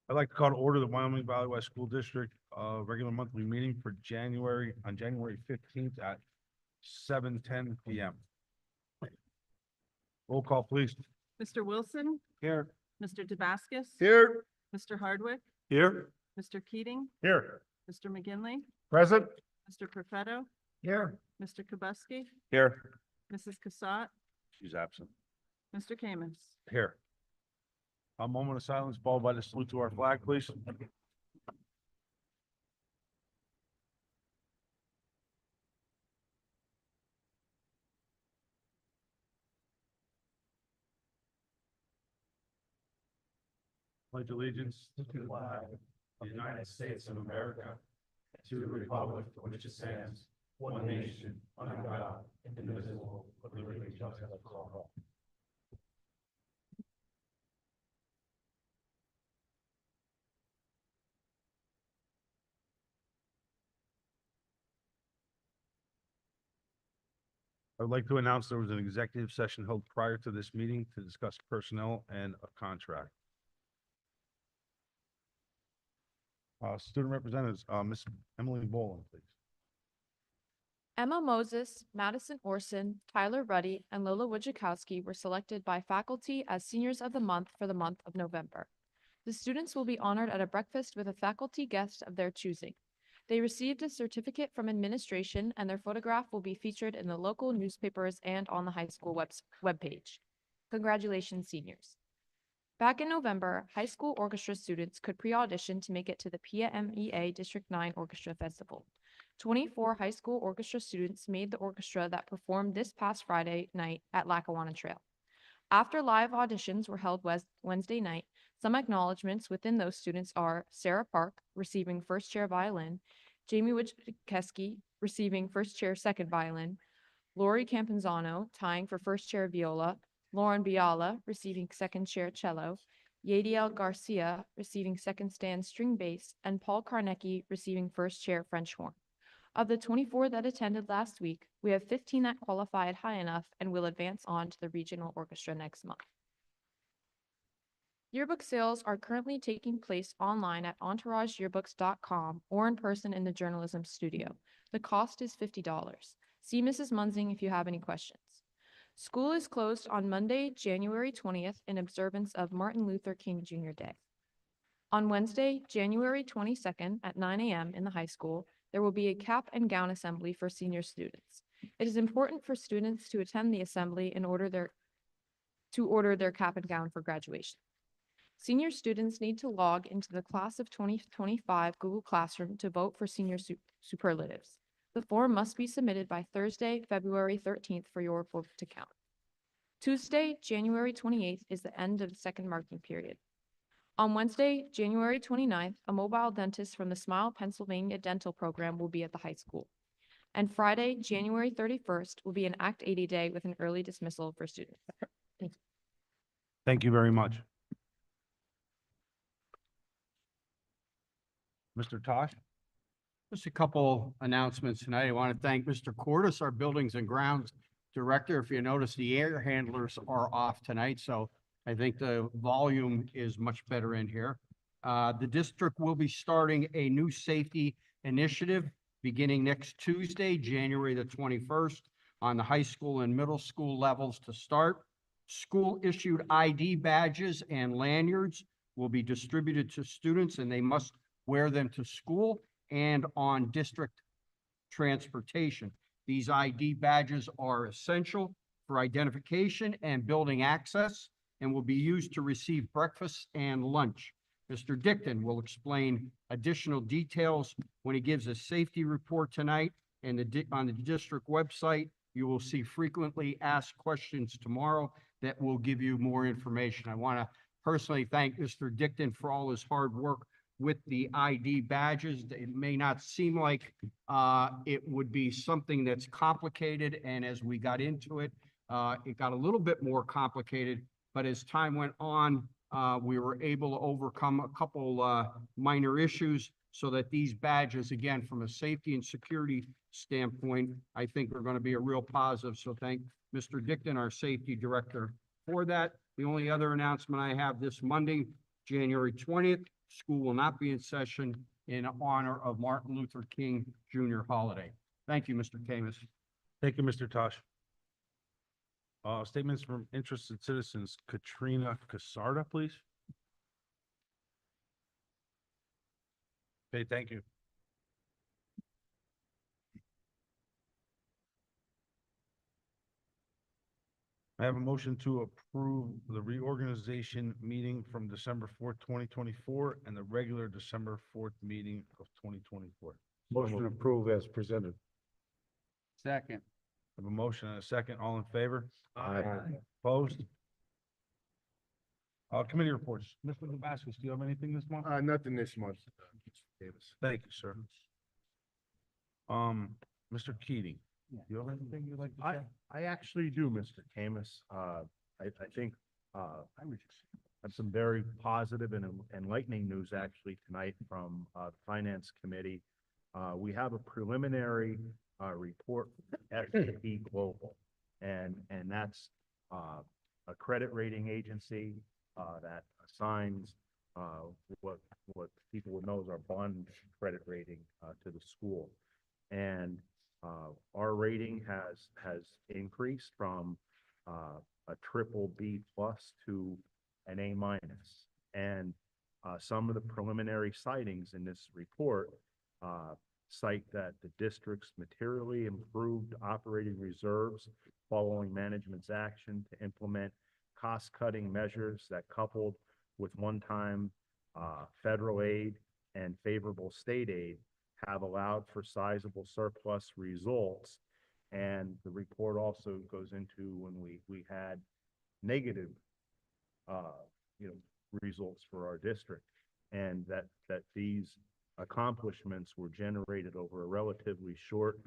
I'd like to call to order the Wyoming Valley West School District, regular monthly meeting for January 15th at 7:10 PM. Roll call, please. Mr. Wilson, Here. Mr. Damascus, Here. Mr. Hardwick, Here. Mr. Keating, Here. Mr. McGinley, Present. Mr. Perfetto, Here. Mr. Kubuski, Here. Mrs. Cassatt, She's absent. Mr. Kamens. Here. A moment of silence followed by the salute to our flag, please. Pledge allegiance to the flag of the United States of America, to the republic for which it stands, one nation, under God, indivisible, with liberty and justice for all. I would like to announce there was an executive session held prior to this meeting to discuss personnel and a contract. Student representatives, Ms. Emily Boland, please. Emma Moses, Madison Orson, Tyler Ruddy, and Lola Wojciechowski were selected by faculty as Seniors of the Month for the month of November. The students will be honored at a breakfast with a faculty guest of their choosing. They received a certificate from administration, and their photograph will be featured in the local newspapers and on the high school webpage. Congratulations, seniors. Back in November, high school orchestra students could pre-audition to make it to the PMEA District 9 Orchestra Festival. 24 high school orchestra students made the orchestra that performed this past Friday night at Lackawanna Trail. After live auditions were held Wednesday night, some acknowledgments within those students are Sarah Park, receiving first chair violin, Jamie Wojciechowski, receiving first chair second violin, Lori Campenzano, tying for first chair viola, Lauren Biala, receiving second chair cello, Yadiel Garcia, receiving second stand string bass, and Paul Karnecki, receiving first chair French horn. Of the 24 that attended last week, we have 15 that qualified high enough and will advance on to the regional orchestra next month. Yearbook sales are currently taking place online at entourageyearbooks.com or in person in the journalism studio. The cost is $50. See Mrs. Munzing if you have any questions. School is closed on Monday, January 20th in observance of Martin Luther King Jr. Day. On Wednesday, January 22nd at 9 a.m. in the high school, there will be a cap and gown assembly for senior students. It is important for students to attend the assembly in order their cap and gown for graduation. Senior students need to log into the Class of 2025 Google Classroom to vote for senior superlatives. The form must be submitted by Thursday, February 13th for your vote to count. Tuesday, January 28th is the end of the second marking period. On Wednesday, January 29th, a mobile dentist from the Smile, Pennsylvania dental program will be at the high school. And Friday, January 31st, will be an Act 80 day with an early dismissal for students. Thank you. Thank you very much. Mr. Tosh? Just a couple announcements tonight. I want to thank Mr. Cordes, our Buildings and Grounds Director. If you notice, the air handlers are off tonight, so I think the volume is much better in here. The district will be starting a new safety initiative beginning next Tuesday, January the 21st, on the high school and middle school levels to start. School-issued ID badges and lanyards will be distributed to students, and they must wear them to school and on district transportation. These ID badges are essential for identification and building access and will be used to receive breakfast and lunch. Mr. Dickton will explain additional details when he gives a safety report tonight. And on the district website, you will see frequently asked questions tomorrow that will give you more information. I want to personally thank Mr. Dickton for all his hard work with the ID badges. It may not seem like it would be something that's complicated, and as we got into it, it got a little bit more complicated, but as time went on, we were able to overcome a couple minor issues so that these badges, again, from a safety and security standpoint, I think are going to be a real positive. So thank Mr. Dickton, our safety director, for that. The only other announcement I have this Monday, January 20th, school will not be in session in honor of Martin Luther King Jr. holiday. Thank you, Mr. Kamis. Thank you, Mr. Tosh. Statements from interested citizens, Katrina Casarda, please. Okay, thank you. I have a motion to approve the reorganization meeting from December 4th, 2024, and the regular December 4th meeting of 2024. Motion approved as presented. Second. I have a motion and a second. All in favor? Aye. Opposed? Committee reports. Mr. Vasquez, do you have anything this month? Nothing this month, Mr. Davis. Thank you, sir. Mr. Keating, do you have anything you'd like to say? I actually do, Mr. Camus. I think, have some very positive and enlightening news actually tonight from, the Finance Committee. We have a preliminary, report from S&P Global, and that's, a credit rating agency, that assigns, what people would know as our bond credit rating, to the school. And our rating has increased from a triple B plus to an A minus. And some of the preliminary sightings in this report cite that the district's materially improved operating reserves following management's action to implement cost-cutting measures that, coupled with one-time federal aid and favorable state aid, have allowed for sizable surplus results. And the report also goes into when we had negative, results for our district, and that these accomplishments were generated over a relatively short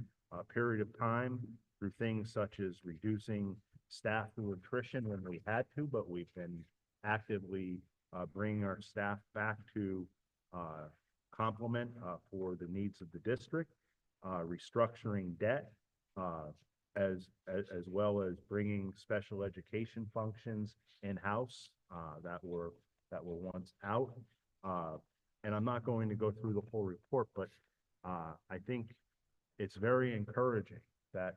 period of time through things such as reducing staff through attrition when we had to, but we've been actively bringing our staff back to complement for the needs of the district, restructuring debt, as well as bringing special education functions in-house that were once out. And I'm not going to go through the whole report, but I think it's very encouraging that,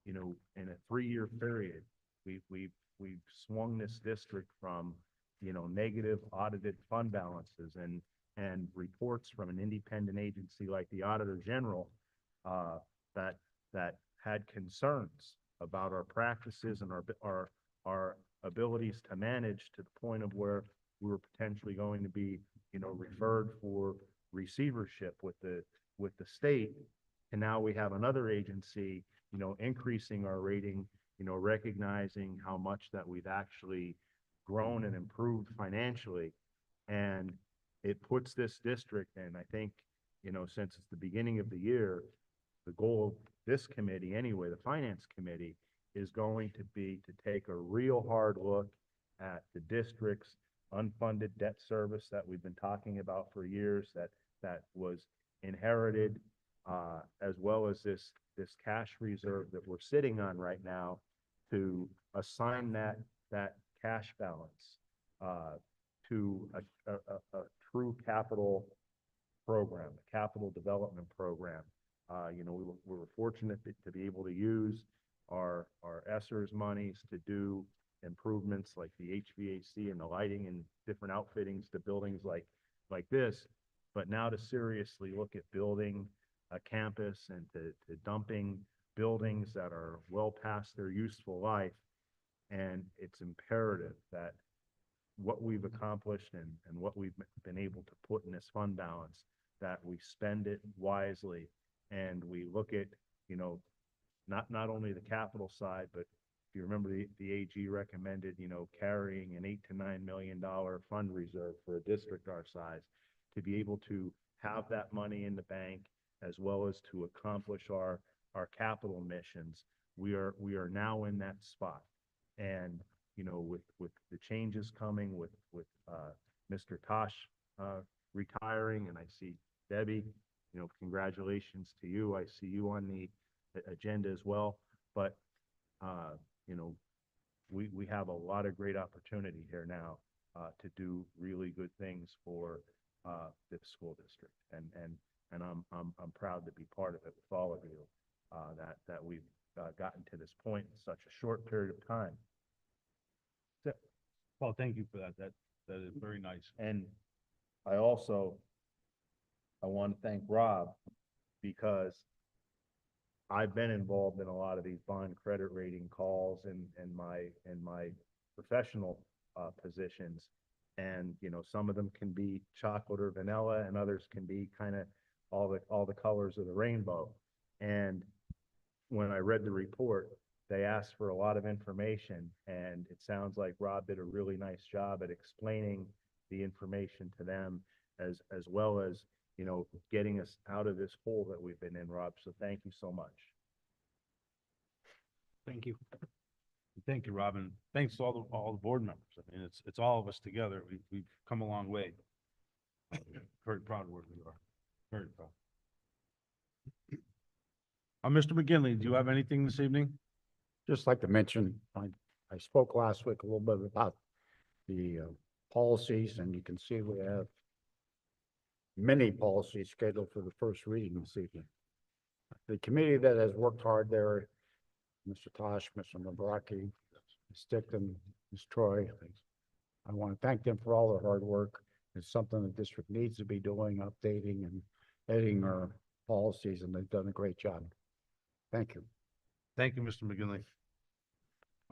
in a 3-year period, we've swung this district from, negative audited fund balances and reports from an independent agency like the Auditor General that had concerns about our practices and our abilities to manage, to the point of where we were potentially going to be, referred for receivership with the state. And now we have another agency, increasing our rating, recognizing how much that we've actually grown and improved financially. And it puts this district, and I think, since it's the beginning of the year, the goal of this committee anyway, the Finance Committee, is going to be to take a real hard look at the district's unfunded debt service that we've been talking about for years, that was inherited, as well as this cash reserve that we're sitting on right now, to assign that cash balance to a true capital program, a capital development program. We were fortunate to be able to use our ESSER's monies to do improvements like the HVAC and the lighting and different outfittings to buildings like this. But now to seriously look at building a campus and to dumping buildings that are well past their useful life. And it's imperative that what we've accomplished and what we've been able to put in this fund balance, that we spend it wisely, and we look at, not only the capital side, but if you remember, the AG recommended, carrying an $8 to $9 million fund reserve for a district our size, to be able to have that money in the bank, as well as to accomplish our capital missions. We are now in that spot. And, with the changes coming with Mr. Tosh retiring, and I see Debbie, congratulations to you. I see you on the agenda as well. But, we have a lot of great opportunity here now to do really good things for this school district. And I'm proud to be part of it with all of you, that we've gotten to this point in such a short period of time. Well, thank you for that. That is very nice. And I want to thank Rob, because I've been involved in a lot of these bond credit rating calls and my professional positions. And, you know, some of them can be chocolate or vanilla, and others can be kind of all the colors of the rainbow. And when I read the report, they asked for a lot of information, and it sounds like Rob did a really nice job at explaining the information to them, as well as, you know, getting us out of this hole that we've been in, Rob. So thank you so much. Thank you. Thank you, Robin. Thanks to all the board members. I mean, it's all of us together. We've come a long way. Very proud of where we are. Very proud. Mr. McGinley, do you have anything this evening? Just like to mention, I spoke last week a little bit about the policies, and you can see we have many policies scheduled for the first reading this evening. The committee that has worked hard there, Mr. Tosh, Mr. Nabraki, Ms. Stickton, Ms. Troy, I want to thank them for all their hard work. It's something the district needs to be doing, updating and editing our policies, and they've done a great job. Thank you. Thank you, Mr. McGinley.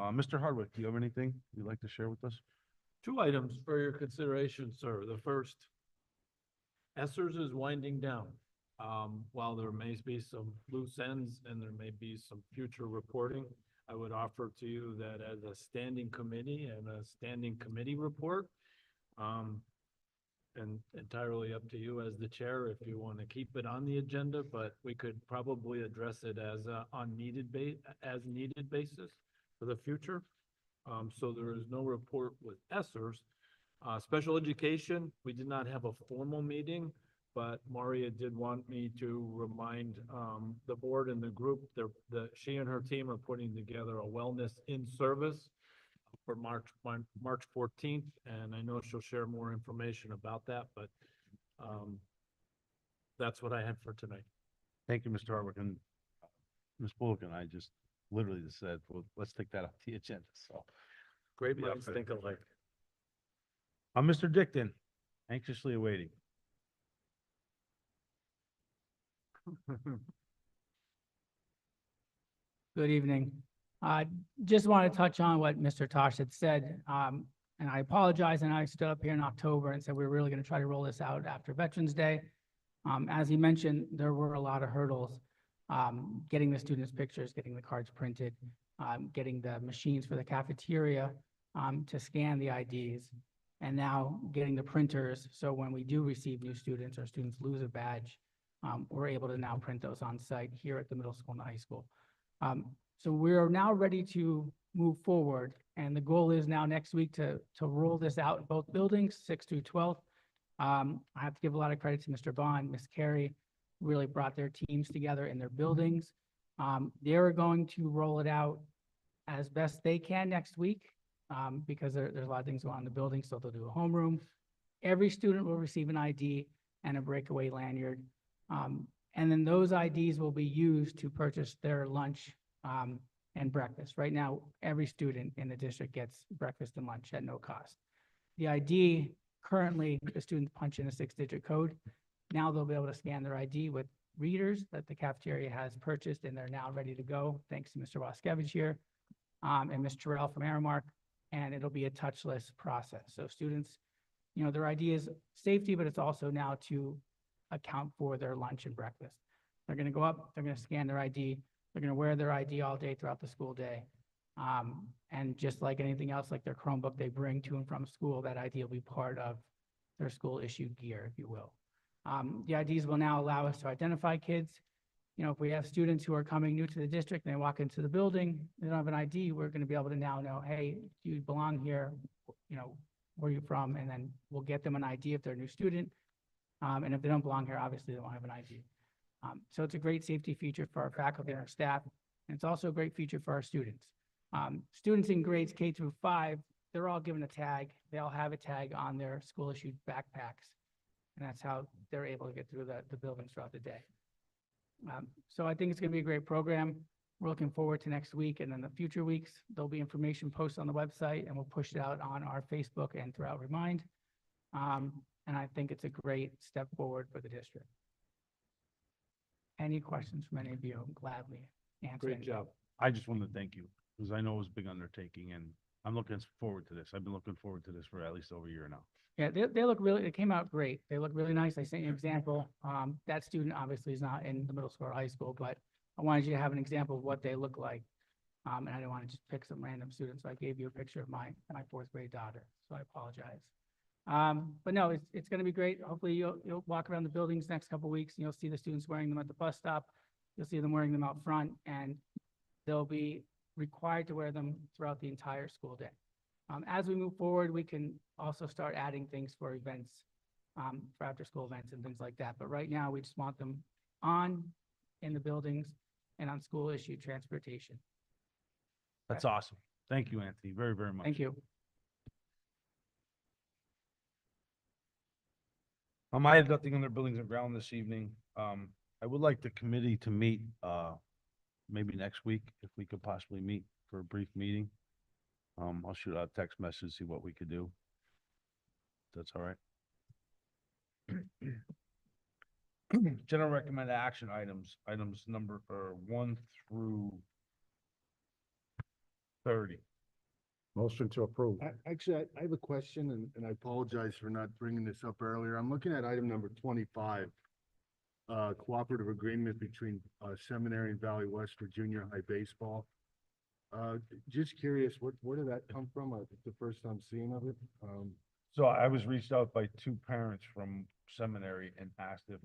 Mr. Hardwick, do you have anything you'd like to share with us? Two items for your consideration, sir. The first, Essers is winding down. While there may be some loose ends and there may be some future reporting, I would offer to you that as a standing committee and a standing committee report, and entirely up to you as the chair if you want to keep it on the agenda, but we could probably address it as a as needed basis for the future. So there is no report with Essers. Special education, we did not have a formal meeting, but Maria did want me to remind the board and the group that she and her team are putting together a wellness in service for March 14th, and I know she'll share more information about that, but that's what I had for tonight. Thank you, Mr. Hardwick. And Ms. Bullock and I just literally just said, well, let's take that off the agenda. So, Great Yeah, minds but- think alike. Mr. Dickton, anxiously awaiting. Good evening. Just want to touch on what Mr. Tosh had said. And I apologize, and I stood up here in October and said we were really going to try to roll this out after Veterans Day. As he mentioned, there were a lot of hurdles, getting the students' pictures, getting the cards printed, getting the machines for the cafeteria to scan the IDs, and now getting the printers. So when we do receive new students or students lose a badge, we're able to now print those on site here at the middle school and the high school. So we're now ready to move forward, and the goal is now next week to roll this out in both buildings, 6th through 12th. I have to give a lot of credit to Mr. Bond, Ms. Carey, really brought their teams together in their buildings. They're going to roll it out as best they can next week because there's a lot of things going on in the building, so they'll do a homeroom. Every student will receive an ID and a breakaway lanyard. And then those IDs will be used to purchase their lunch and breakfast. Right now, every student in the district gets breakfast and lunch at no cost. The ID, currently, the students punch in a 6-digit code. Now they'll be able to scan their ID with readers that the cafeteria has purchased, and they're now ready to go, thanks to Mr. Waskevich here and Ms. Terrell from Aramark, and it'll be a touchless process. So students, you know, their ID is safety, but it's also now to account for their lunch and breakfast. They're going to go up, they're going to scan their ID, they're going to wear their ID all day throughout the school day. And just like anything else, like their Chromebook they bring to and from school, that ID will be part of their school issued gear, if you will. The IDs will now allow us to identify kids. You know, if we have students who are coming new to the district and they walk into the building, they don't have an ID, we're going to be able to now know, hey, do you belong here? You know, where are you from? And then we'll get them an ID if they're a new student. And if they don't belong here, obviously they won't have an ID. So it's a great safety feature for our faculty and our staff. And it's also a great feature for our students. Students in grades K through 5, they're all given a tag. They all have a tag on their school issued backpacks. And that's how they're able to get through the buildings throughout the day. So I think it's gonna be a great program. We're looking forward to next week and then the future weeks. There'll be information posted on the website and we'll push it out on our Facebook and throughout Remind. And I think it's a great step forward for the district. Any questions from any of you? I'll gladly answer. Great any. job. I just wanted to thank you, because I know it was a big undertaking, and I'm looking forward to this. I've been looking forward to this for at least over a year now. Yeah, they look really, it came out great. They look really nice. I sent you an example. That student obviously is not in the middle school or high school, but I wanted you to have an example of what they look like. And I didn't want to just pick some random student, so I gave you a picture of my fourth grade daughter, so I apologize. But no, it's gonna be great. Hopefully you'll walk around the buildings next couple of weeks and you'll see the students wearing them at the bus stop. You'll see them wearing them out front, and they'll be required to wear them throughout the entire school day. As we move forward, we can also start adding things for events, for after-school events and things like that. But right now, we just want them in the buildings and on school-issued transportation. That's awesome. Thank you, Anthony, very, very much. Thank you. I have nothing on their buildings and ground this evening. I would like the committee to meet, maybe next week, if we could possibly meet for a brief meeting. I'll shoot out a text message, see what we could do. That's all right. General recommended action items number 1 through 30. Motion to approve. Actually, I have a question, and I apologize for not bringing this up earlier. I'm looking at item number 25. Cooperative agreement between Seminary and Valley West for junior high baseball. Just curious, where did that come from? It's the first time seeing of it. So I was reached out by 2 parents from seminary and asked if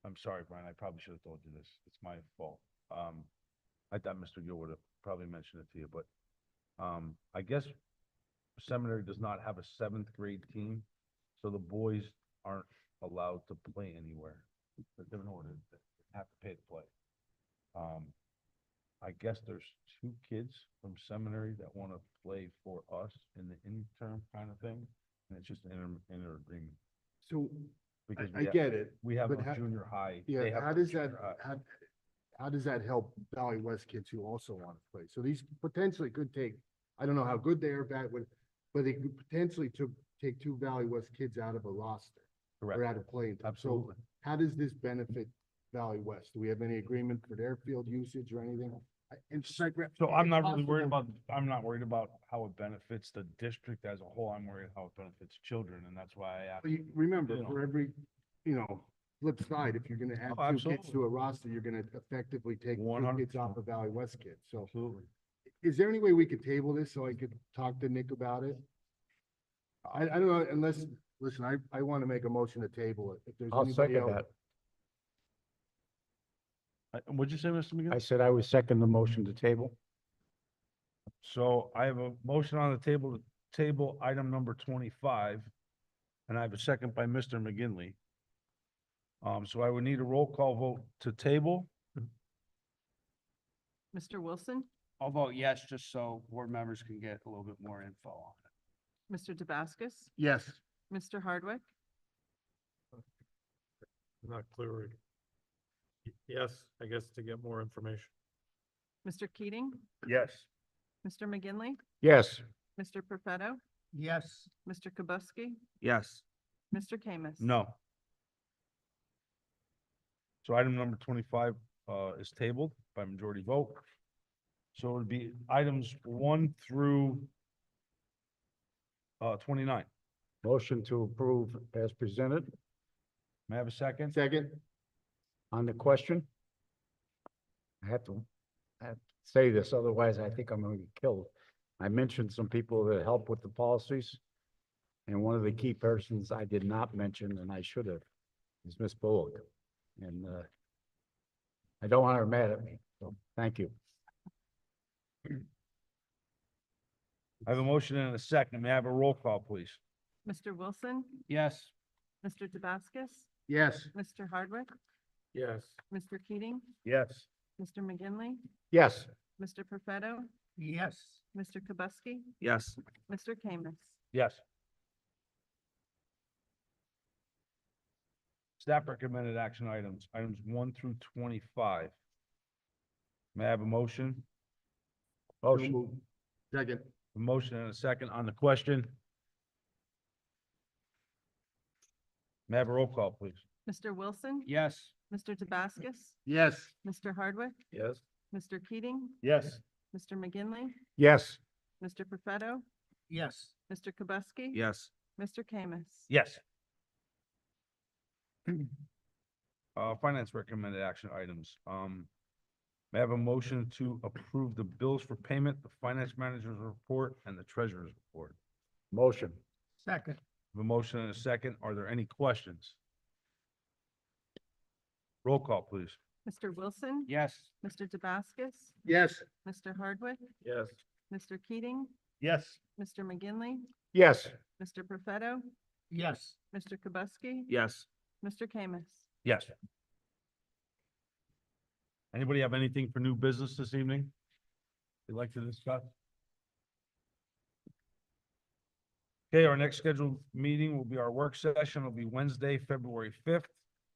I'm sorry, Brian, I probably should have told you this. It's my fault. I thought Mr. Gill would have probably mentioned it to you, but I guess seminary does not have a 7th grade team, so the boys aren't allowed to play anywhere. They're in order, they have to pay to play. I guess there's 2 kids from seminary that want to play for us in the interim kind of thing, and it's just an inter agreement. So Because I get it. we have but no how- junior high. they Yeah, have how no does that, junior high. how does that help Valley West kids who also want to play? So these potentially could take, I don't know how good they are, bad, but they could potentially take 2 Valley West kids out of a roster. Or Correct. out of playing time. So Absolutely. how does this benefit Valley West? Do we have any agreement for their field usage or anything? So I'm not really worried about, I'm not worried about how it benefits the district as a whole. I'm worried how it benefits children, and that's why I asked. Remember, You know. for every, flip side, if you're gonna add Oh, 2 kids absolutely. to a roster, you're gonna effectively take 2 kids 100%. off of Valley West kids. So Absolutely. is there any way we could table this so I could talk to Nick about it? I don't know, unless, listen, I want to make a motion to table it. If there's I'll anybody second else. that. What'd you say, Mr. McGinn? I said I would second the motion to table. So I have a motion on the table to table item number 25, and I have a second by Mr. McGinley. So I would need a roll call vote to table. Mr. Wilson, I'll vote yes, just so board members can get a little bit more info on it. Mr. Dabaskus, Yes. Mr. Hardwick, Not clear. Yes, I guess to get more information. Mr. Keating, Yes. Mr. McGinley, Yes. Mr. Perfetto, Yes. Mr. Kubuski, Yes. Mr. Kamis. No. So item number 25 is tabled by majority vote. So it would be items 1 through 29. Motion to approve as presented. May I have a second? Second? On the question? I have to say this, otherwise I think I'm gonna get killed. I mentioned some people that help with the policies. And one of the key persons I did not mention, and I should have, is Miss Bullock. And, I don't want her mad at me, so thank you. I have a motion and a second. May I have a roll call, please? Mr. Wilson, Yes. Mr. Dabaskus, Yes. Mr. Hardwick, Yes. Mr. Keating, Yes. Mr. McGinley, Yes. Mr. Perfetto, Yes. Mr. Kubuski, Yes. Mr. Kamis. Yes. Staff recommended action items, items 1 through 25. May I have a motion? Motion. Second. A motion and a second on the question. May I have a roll call, please? Mr. Wilson? Yes. Mr. Tabaskus? Yes. Mr. Hardwick? Yes. Mr. Keating? Yes. Mr. McGinley, Yes. Mr. Perfetto, Yes. Mr. Kubuski? Yes. Mr. Kamis? Yes. Finance recommended action items. May I have a motion to approve the bills for payment, the finance manager's report, and the treasurer's report? Motion. Second. A motion and a second. Are there any questions? Roll call, please. Mr. Wilson? Yes. Mr. Tabaskus? Yes. Mr. Hardwick? Yes. Mr. Keating? Yes. Mr. McGinley, Yes. Mr. Perfetto, Yes. Mr. Kubuski? Yes. Mr. Kamis? Yes. Anybody have anything for new business this evening? They'd like to discuss? Okay, our next scheduled meeting will be our work session. It'll be Wednesday, February 5th,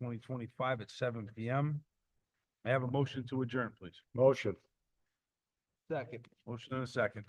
2025 at 7 PM. May I have a motion to adjourn, please? Motion. Second. Motion and a second.